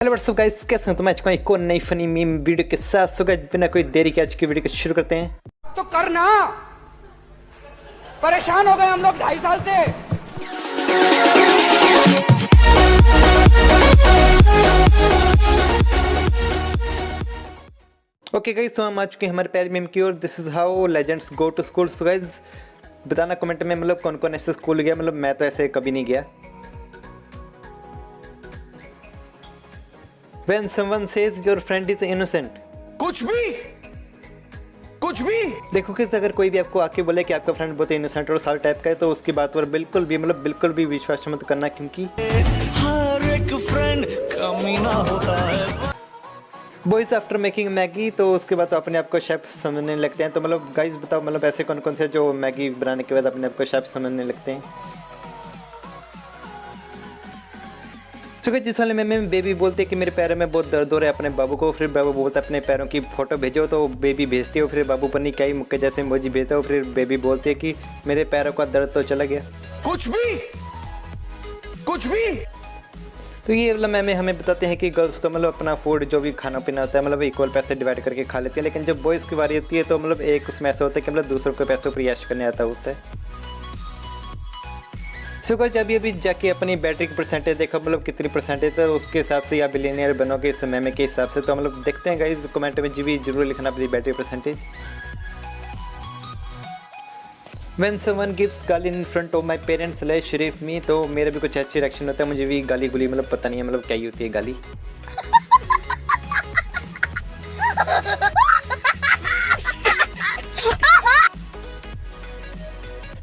Hello what's up guys, कैसे हो? तो मैं आज एक और नई फनी मीम वीडियो के साथ। सो गाइस, बिना कोई देरी के आज की वीडियो को शुरू करते हैं। तो करना, परेशान हो गए हम लोग 2.5 साल से। ओके गाइस, तो हम आ चुके हैं हमारे पहले मीम की ओर। This is how legends go to school. तो गाइस बताना कमेंट में मतलब कौन कौन ऐसे स्कूल गया। मतलब मैं तो ऐसे कभी नहीं गया। When someone says your friend is innocent, कुछ भी देखो कि अगर कोई भी आपको आके बोले कि आपका फ्रेंड बहुत इनोसेंट और साल टाइप का है, तो उसकी बात पर बिल्कुल भी विश्वास मत करना, क्योंकि हर एक फ्रेंड कमीना होता है। बॉयज आफ्टर मेकिंग मैगी, तो उसके बाद तो अपने आप को शेफ समझने लगते हैं। तो मतलब गाइस बताओ, मतलब ऐसे कौन कौन से जो मैगी बनाने के बाद अपने आप को शेफ समझने लगते हैं। तो जिस वाले में बेबी बोलते हैं कि मेरे पैरों में बहुत दर्द हो रहा है अपने बाबू को। फिर बाबू बोलता है अपने पैरों की फोटो भेजो, तो बेबी भेजती हो। फिर बाबू पन्नी क्या ही मुक्के जैसे इमोजी भेजता हो। फिर बेबी बोलती है कि मेरे पैरों का दर्द तो चला गया। कुछ भी तो ये मतलब मैम हमें बताते हैं कि गर्ल्स तो मतलब अपना फूड जो भी खाना पीना होता है मतलब इक्वल पैसे डिवाइड करके खा लेती है, लेकिन जब बॉयज़ की बारी होती है तो मतलब एक उसमें ऐसा होता है कि मतलब दूसरों के पैसों पर यश करने आता होता है। सो गाइस, अभी जाके अपनी बैटरी की परसेंटेज देखो, मतलब कितनी परसेंटेज है, उसके हिसाब से या बिलियनियर बनोगे इस समय में के हिसाब से। तो मतलब देखते हैं गाइस, कमेंट में जी भी जरूर लिखना अपनी battery percentage. When someone gives गाली इन फ्रंट ऑफ माई पेरेंट्स ले शरीफ मी, तो मेरा भी कुछ अच्छी रिएक्शन होता है। मुझे भी गाली गुली मतलब पता नहीं है मतलब क्या ही होती है गाली।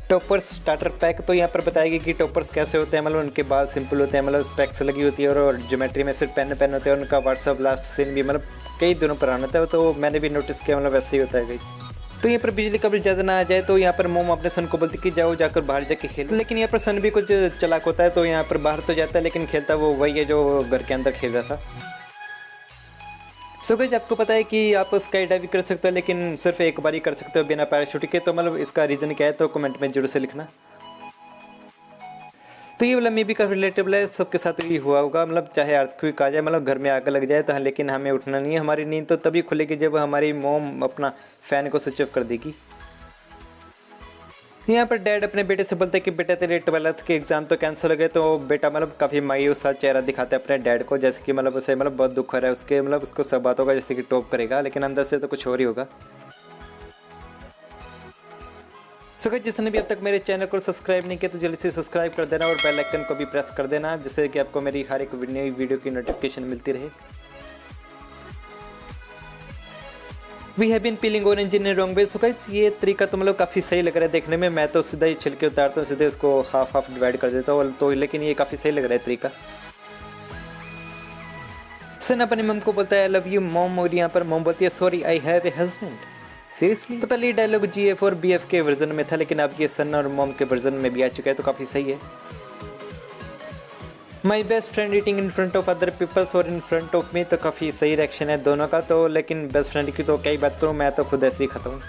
टॉपर्स स्टार्टर पैक, तो यहाँ पर बताएगी कि टॉपर्स कैसे होते हैं। मतलब उनके बाल सिंपल होते हैं, मतलब स्पेक्स लगी होती है और ज्योमेट्री में सिर्फ पेन होते हैं। उनका व्हाट्सअप लास्ट सीन भी मतलब कई दिनों पुराना होता है, तो मैंने भी नोटिस किया मतलब वैसे ही होता है गाइस। तो यहाँ पर बिजली का बिल ज़्यादा ना आ जाए, तो यहाँ पर मोम अपने सन को बोलती कि जाओ जाकर बाहर जाके खेल। लेकिन यहाँ पर सन भी कुछ चलाक होता है, तो यहाँ पर बाहर तो जाता है लेकिन खेलता वो वही है जो घर के अंदर खेल रहा था। सो गाइस, आपको पता है कि आप स्काई डाइविंग कर सकते हो, लेकिन सिर्फ एक बार ही कर सकते हो बिना पैराशूट के। तो मतलब इसका रीज़न क्या है तो कमेंट में जरूर से लिखना। तो ये वाला मे भी काफ़ी रिलेटेबल है, सबके साथ भी हुआ होगा। मतलब चाहे अर्थक्वेक आ जाए, मतलब घर में आग लग जाए तो, लेकिन हमें उठना नहीं है। हमारी नींद तो तभी खुलेगी जब हमारी मॉम अपना फ़ैन को स्विच ऑफ कर देगी। यहाँ पर डैड अपने बेटे से बोलते हैं कि बेटा तेरे 12th के एग्ज़ाम तो कैंसिल हो गए। तो बेटा मतलब काफ़ी मायूस सा चेहरा दिखाता है अपने डैड को, जैसे कि मतलब उसे मतलब बहुत दुख हो रहा है उसके, मतलब उसको सब बात होगा जैसे कि टॉप करेगा, लेकिन अंदर से तो कुछ और ही होगा। सो गाइस, जिसने भी अब तक मेरे चैनल को सब्सक्राइब नहीं किया तो जल्दी से सब्सक्राइब कर देना और बेल आइकन को भी प्रेस कर देना, जिससे कि आपको मेरी हर एक नई वीडियो की नोटिफिकेशन मिलती रहे। We have been peeling orange in wrong way. So guys, ये तरीका तो मतलब काफ़ी सही लग रहा है देखने में। मैं तो सीधा ही छिलके उतारता हूँ, सीधे इसको हाफ डिवाइड कर देता हूँ, तो लेकिन ये काफ़ी सही लग रहा है तरीका। सन अपनी मम को बोलता है आई लव यू मॉम, और यहाँ पर मॉम बोलती है sorry I have a husband. Seriously? तो पहले ये डायलॉग GF और BF के वर्जन में था, लेकिन अब ये सन और मॉम के वर्जन में भी आ चुका है, तो काफ़ी सही है। My best friend eating in front of other peoples और इन फ्रंट ऑफ मी, तो काफ़ी सही रिएक्शन है दोनों का। तो लेकिन बेस्ट फ्रेंड की तो क्या ही बात करूँ, मैं तो खुद ऐसे ही खाता हूँ।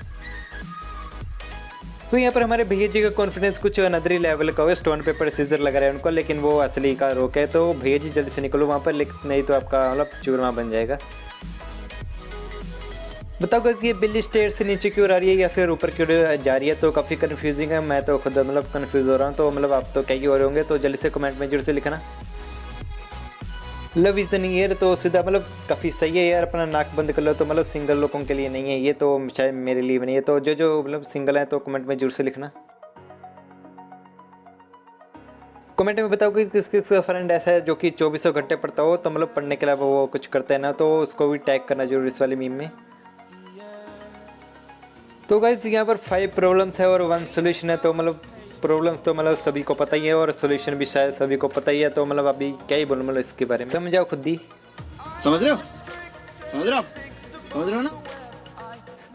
तो यहाँ पर हमारे भैया जी का कॉन्फिडेंस कुछ अनदरी लेवल का हो, स्टोन पेपर सीजर लगा रहा है उनको, लेकिन वो असली का रोक है। तो भैया जी जल्दी से निकलो वहाँ पर, लेकिन नहीं तो आपका मतलब चूरमा बन जाएगा। बताओ गाइस, ये बिल्ली स्टेयर से नीचे क्यों आ रही है या फिर ऊपर क्यों जा रही है, तो काफ़ी कन्फ्यूजिंग है। मैं तो खुद मतलब कन्फ्यूज़ हो रहा हूँ, तो मतलब आप तो क्या ही हो रहे होंगे, तो जल्दी से कमेंट में जरूर से लिखना। Love is the new year, तो सीधा मतलब काफ़ी सही है यार, अपना नाक बंद कर लो। तो मतलब सिंगल लोगों के लिए नहीं है ये, तो शायद मेरे लिए भी नहीं है। तो जो मतलब सिंगल है तो कमेंट में जरूर से लिखना। कमेंट में बताओ कि किस किस का फ्रेंड ऐसा है जो कि 2400 घंटे पढ़ता हो, तो मतलब पढ़ने के अलावा वो कुछ करता है ना, तो उसको भी टैग करना जरूर इस वाली मीम में। तो गाइस, यहाँ पर 5 प्रॉब्लम्स है और 1 सोल्यूशन है। तो मतलब प्रॉब्लम्स तो मतलब सभी को पता ही है और सोल्यूशन भी शायद सभी को पता ही है। तो मतलब अभी क्या ही बोलूँ मतलब इसके बारे में, समझाओ खुद ही। समझ रहे हो ना।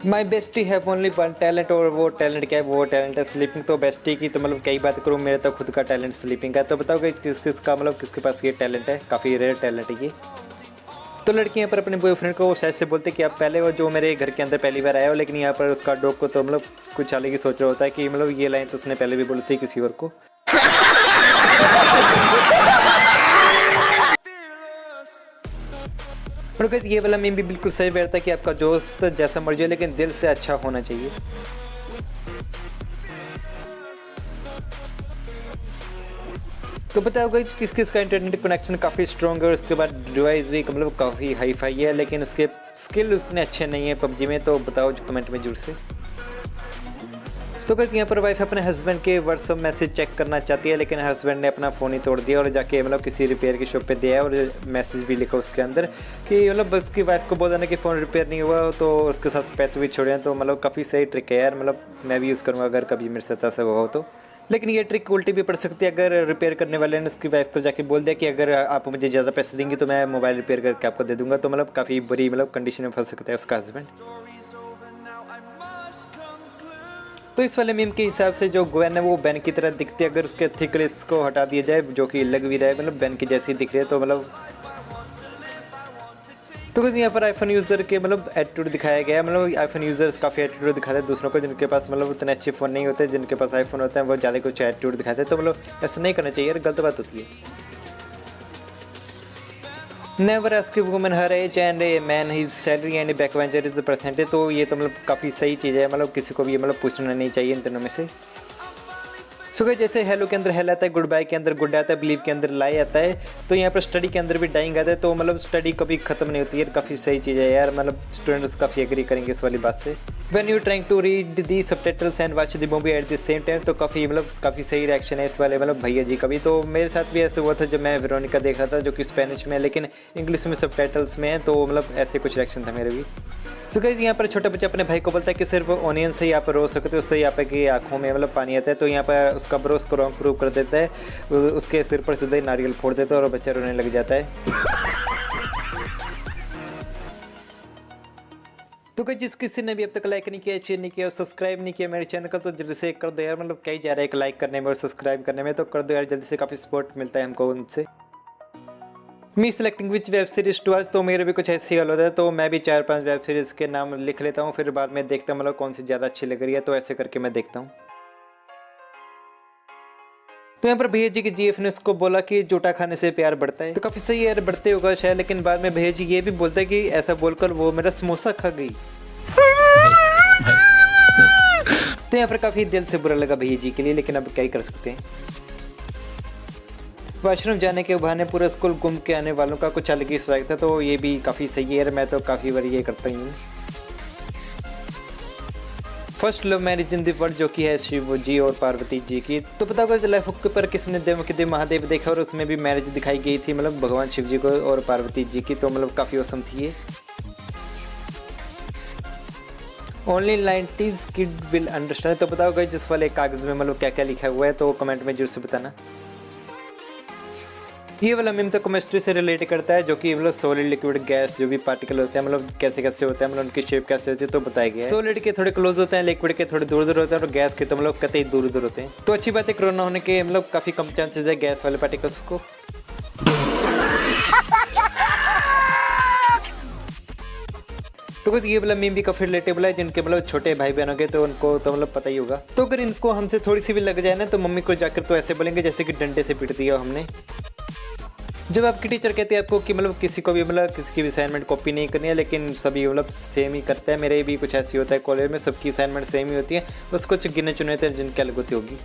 My bestie have only one talent, और वो टैलेंट क्या है? वो टैलेंट है स्लीपिंग। तो बेस्टी की तो मतलब कई बात करूँ, मेरे तो खुद का टैलेंट स्लीपिंग है। तो बताओ कि किस किस का मतलब किसके पास ये टैलेंट है, काफ़ी रेयर टैलेंट है ये। तो लड़कियां पर अपने बॉयफ्रेंड को शायद से बोलते कि आप पहले वो जो मेरे घर के अंदर पहली बार आया हो, लेकिन यहाँ पर उसका डॉग को तो मतलब कुछ अलग ही सोच रहा होता है कि मतलब ये लाइन तो उसने पहले भी बोली थी किसी और को। और guys, ये वाला मीम भी बिल्कुल सही बैठता है कि आपका दोस्त जैसा मर्जी हो लेकिन दिल से अच्छा होना चाहिए। तो बताओ गाइस किस किस का इंटरनेट कनेक्शन काफ़ी स्ट्रॉन्ग है और उसके बाद डिवाइस भी मतलब काफ़ी हाई फाई है लेकिन उसके स्किल उतने अच्छे नहीं है पबजी में, तो बताओ जो कमेंट में जरूर से। तो गाइस यहाँ पर वाइफ अपने हस्बैंड के व्हाट्सअप मैसेज चेक करना चाहती है लेकिन हस्बैंड ने अपना फ़ोन ही तोड़ दिया और जाके मतलब किसी रिपेयर की शॉप पे दिया और मैसेज भी लिखा उसके अंदर कि मतलब उसकी वाइफ को बोल देना कि फ़ोन रिपेयर नहीं हुआ तो उसके साथ पैसे भी छोड़े हैं। तो मतलब काफ़ी सही ट्रिक है यार, मतलब मैं भी यूज़ करूँगा अगर कभी मेरे साथ ऐसा हुआ हो तो। लेकिन ये ट्रिक उल्टी भी पड़ सकती है अगर रिपेयर करने वाले ने उसकी वाइफ को जाके बोल दिया कि अगर आप मुझे ज़्यादा पैसे देंगे तो मैं मोबाइल रिपेयर करके आपको दे दूँगा, तो मतलब काफ़ी बुरी मतलब कंडीशन में फंस सकता है उसका हस्बैंड। तो इस वाले मीम के हिसाब से जो ग्वेन है वो बैन की तरह दिखती है अगर उसके थिक लिप्स को हटा दिया जाए, जो कि लग भी रहा है मतलब बैन की जैसी दिख रही है। तो मतलब तो कुछ यहाँ पर आईफोन यूज़र के मतलब एटीट्यूड दिखाया गया है, मतलब आईफोन यूज़र्स काफ़ी एटीट्यूड दिखाते हैं दूसरों को, जिनके पास मतलब उतने अच्छे फ़ोन नहीं होते, जिनके पास आईफोन होते हैं वो ज़्यादा कुछ एटीट्यूड दिखाते हैं। तो मतलब ऐसा नहीं करना चाहिए यार, गलत बात होती है। Never ask woman her age and a man his salary and back venture is the percentage. तो ये तो मतलब काफ़ी सही चीज़ है, मतलब किसी को भी मतलब पूछना नहीं चाहिए इन तीनों में से। सो गाइस जैसे हेलो के अंदर हेल आता है, गुड बाय के अंदर गुड आता है, बिलीव के अंदर लाई आता है, तो यहाँ पर स्टडी के अंदर भी डाइंग आता है। तो मतलब स्टडी कभी खत्म नहीं होती है, काफ़ी सही चीज़ है यार, मतलब स्टूडेंट्स काफ़ी एग्री करेंगे इस वाली बात से। When you trying to read the subtitles and watch the movie at the same time, तो काफ़ी सही रिएक्शन है इस वाले मतलब भैया जी का भी। तो मेरे साथ भी ऐसे हुआ था जब मैं वेरोनिका देख रहा था जो कि स्पेनिश में है लेकिन इंग्लिश में सबटाइटल्स में है, तो मतलब ऐसे कुछ रिएक्शन था मेरे भी। सो गाइस यहाँ पर छोटा बच्चा अपने भाई को बोलता है कि सिर्फ ऑनियन से ही आप रो सकते हो, उससे यहाँ पर की आंखों में मतलब पानी आता है। तो यहाँ पर उसका ब्रो उसको रॉन्ग प्रूव कर देता है, उसके सिर पर सीधा ही नारियल फोड़ देता है और बच्चा रोने लग जाता है। तो जिस किसी ने भी अब तक लाइक नहीं किया, शेयर नहीं किया और सब्सक्राइब नहीं किया मेरे चैनल का, तो जल्दी से कर दो यार, मतलब कहीं जा रहा है एक लाइक करने में और सब्सक्राइब करने में, तो कर दो यार जल्दी से, काफ़ी सपोर्ट मिलता है हमको उनसे। Me selecting which web series to आज, तो मेरे भी कुछ ऐसी हाल होता है, तो मैं भी 4-5 वेब सीरीज़ के नाम लिख लेता हूँ, फिर बाद में देखता हूँ मतलब कौन सी ज़्यादा अच्छी लग रही है, तो ऐसे करके मैं देखता हूँ। तो यहाँ पर भैया जी के जीएफ ने उसको बोला कि जूठा खाने से प्यार बढ़ता है, तो काफ़ी सही यार, बढ़ते होगा शायद, लेकिन बाद में भैया जी ये भी बोलता है कि ऐसा बोलकर वो मेरा समोसा खा गई। तो यहाँ पर काफ़ी दिल से बुरा लगा भैया जी के लिए, लेकिन अब क्या ही कर सकते हैं। वॉशरूम जाने के बहाने पूरा स्कूल घूम के आने वालों का कुछ अलग ही स्वागत था, तो ये भी काफ़ी सही है, मैं तो काफ़ी बार ये करता हूँ। First love marriage in the world जो कि है शिव जी और पार्वती जी की। तो पता होगा इस लाइफ के ऊपर किसने देव महादेव देखा और उसमें भी मैरिज दिखाई गई थी, मतलब भगवान शिव जी को और पार्वती जी की, तो मतलब काफ़ी औसम थी ये। Only 90s kid will understand, तो पता होगा जिस वाले कागज़ में मतलब क्या क्या लिखा हुआ है, तो कमेंट में जरूर से बताना। ये वाला मीम तो केमिस्ट्री से रिलेट करता है, जो कि मतलब सॉलिड लिक्विड गैस जो भी पार्टिकल होते हैं मतलब कैसे कैसे होते हैं, मतलब उनकी शेप कैसे होती है, तो बताया गया है। सॉलिड के थोड़े क्लोज होते हैं, लिक्विड के थोड़े दूर दूर होते हैं और गैस के तो मतलब कतई दूर दूर होते हैं। तो अच्छी बात है कोरोना होने के मतलब काफ़ी कम चांसेस है गैस वाले पार्टिकल्स को। तो कुछ ये वाला मीम भी काफ़ी रिलेटेबल है, जिनके मतलब छोटे भाई बहन होंगे तो उनको तो मतलब पता ही होगा। तो अगर इनको हमसे थोड़ी सी भी लग जाए ना, तो मम्मी को जाकर तो ऐसे बोलेंगे जैसे कि डंडे से पीट दिया हमने। जब आपकी टीचर कहती है आपको कि मतलब किसी को भी मतलब किसी की भी असाइनमेंट कॉपी नहीं करनी है, लेकिन सभी मतलब सेम ही करते हैं, मेरे भी कुछ ऐसी होता है कॉलेज में, सबकी असाइनमेंट सेम ही होती है, बस कुछ गिने चुने होते हैं जिनकी अलग होती होगी।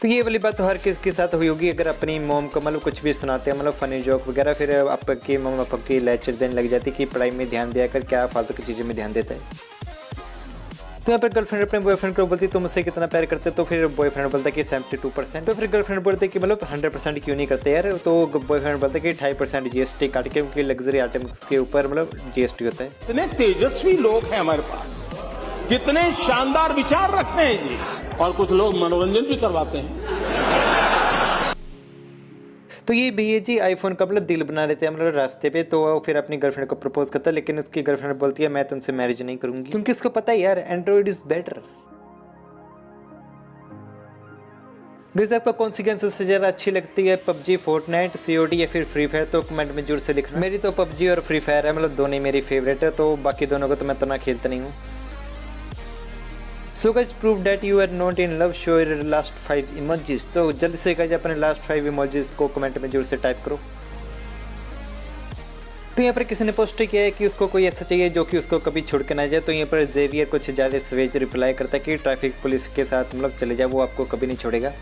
तो ये वाली बात तो हर किसी के साथ हुई होगी, अगर अपनी मॉम को मतलब कुछ भी सुनाते हैं मतलब फ़नी जोक वगैरह, फिर आपकी मम्मा पापा की लेक्चर देने लग जाती है कि पढ़ाई में ध्यान दिया कर, क्या फालतू की चीज़ों में ध्यान देता है। तो यहाँ पर गर्लफ्रेंड अपने बॉयफ्रेंड को बोलती है तुम मुझसे कितना प्यार करते, तो फिर बॉयफ्रेंड बोलता है कि 72%, तो फिर गर्लफ्रेंड बोलते है कि मतलब 100% क्यों नहीं करते यार, तो बॉयफ्रेंड बोलता है कि 2.5% जीएसटी काट के, क्योंकि लग्जरी आइटम्स के ऊपर मतलब जीएसटी होता है। इतने तेजस्वी लोग हैं हमारे पास, कितने शानदार विचार रखते हैं जी, और कुछ लोग मनोरंजन भी करवाते हैं। तो ये भैया जी आईफोन का मतलब दिल बना लेते हैं मतलब रास्ते पे, तो फिर अपनी गर्लफ्रेंड को प्रपोज करता है, लेकिन उसकी गर्लफ्रेंड बोलती है मैं तुमसे मैरिज नहीं करूंगी, क्योंकि उसको पता है यार एंड्रॉइड इज बेटर। गाइस आपको कौन सी गेम सबसे ज़्यादा अच्छी लगती है, पबजी, फोर्टनाइट, सीओडी या फिर फ्री फायर, तो कमेंट में जरूर से लिखना। मेरी तो पबजी और फ्री फायर है, मतलब दोनों ही मेरी फेवरेट है, तो बाकी दोनों को तो मैं इतना खेलता नहीं हूँ। So guys prove that you are not in love, show your last 5 emojis. तो जल्दी से गाइस अपने लास्ट 5 इमोजीज को कमेंट में जरूर से टाइप करो। तो तो यहाँ पर किसी ने पोस्ट किया है कि उसको कोई ऐसा चाहिए जो कि उसको कभी छोड़ के ना जाए। तो यहाँ पर जेवियर कुछ ज़्यादा सवेज रिप्लाई करता है कि ट्रैफिक पुलिस के साथ मतलब चले जाओ, वो आपको कभी नहीं छोड़ेगा।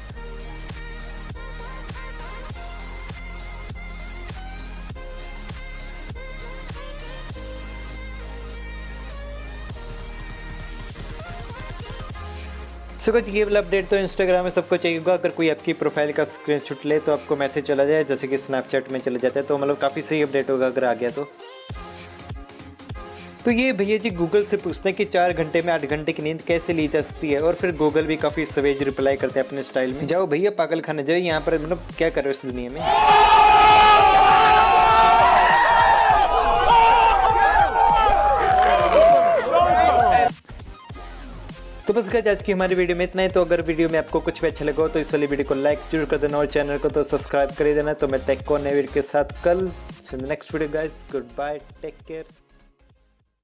सो कुछ ये वाला अपडेट तो इंस्टाग्राम में सबको चाहिए होगा। अगर कोई आपकी प्रोफाइल का स्क्रीनशॉट ले तो आपको मैसेज चला जाए, जैसे कि स्नैपचैट में चला जाता है। तो मतलब काफ़ी सही अपडेट होगा अगर आ गया तो ये भैया जी गूगल से पूछते हैं कि 4 घंटे में 8 घंटे की नींद कैसे ली जा सकती है, और फिर गूगल भी काफ़ी सवेज रिप्लाई करते हैं अपने स्टाइल में। जाओ भैया पागल खाने जाओ, यहाँ पर मतलब क्या कर रहे हो इस दुनिया में। तो बस गाइस आज की हमारी वीडियो में इतना ही। तो अगर वीडियो में आपको कुछ भी अच्छा लगा हो तो इस वाली वीडियो को लाइक जरूर कर देना और चैनल को तो सब्सक्राइब कर ही देना। तो मैं तक को नए वीडियो के साथ कल next video guys, goodbye, take care.